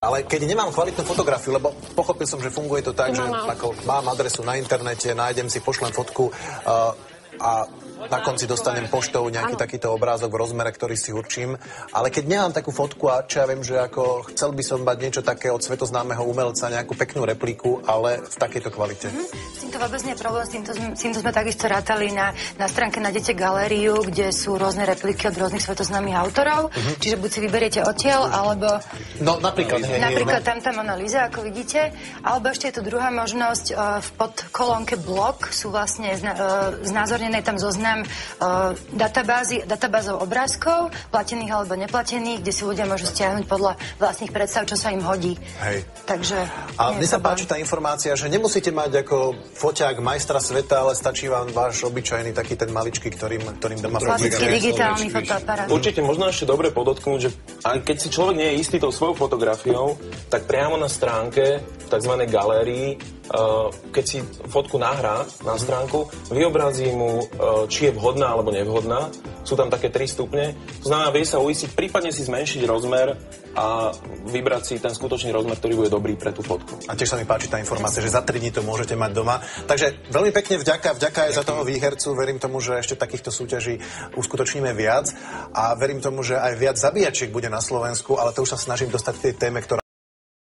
Ale keď nemám kvalitnú fotografiu, lebo pochopil som, že funguje to tak, že ako mám adresu na internete, nájdem si, pošlem fotku a na konci dostanem poštou nejaký takýto obrázok v rozmere, ktorý si určím. Ale keď nemám takú fotku a čo ja viem, že ako chcel by som mať niečo také od svetoznámeho umelca, nejakú peknú repliku, ale v takejto kvalite. S týmto vôbec nie je problém, s týmto sme takisto rátali na stránke Nájdete galériu, kde sú rôzne repliky od rôznych svetoznámych autorov, čiže buď si vyberiete odtiaľ, alebo... No napríklad. Napríklad tam Mona Lisa, ako vidíte, alebo ešte je tu druhá možnosť, v podkolónke blog sú vlastne znázornené tam zoznam databázov obrázkov, platených alebo neplatených, kde si ľudia môžu stiahnuť podľa vlastných predstav, čo sa im hodí. Hej. Takže... A mne sa páči tá informácia, že nemusíte mať ako foťák majstra sveta, ale stačí vám váš obyčajný taký ten maličký, ktorým doma klasický digitálny fotoaparát. Určite možno ešte dobre podotknúť, že aj keď si človek nie je istý tou svojou fotografiou, tak priamo na stránke tzv. Galérii, keď si fotku nahrá na stránku, vyobrazí mu, či je vhodná alebo nevhodná. Sú tam také 3 stupne. To znamená, vie sa uistiť, prípadne si zmenšiť rozmer a vybrať si ten skutočný rozmer, ktorý bude dobrý pre tú fotku. A tiež sa mi páči tá informácia, že za 3 dní to môžete mať doma. Takže veľmi pekne vďaka aj za toho výhercu. Verím tomu, že ešte takýchto súťaží uskutočníme viac a verím tomu, že aj viac zabíjačiek bude na Slovensku, ale to už sa snažím dostať k tej téme, ktorá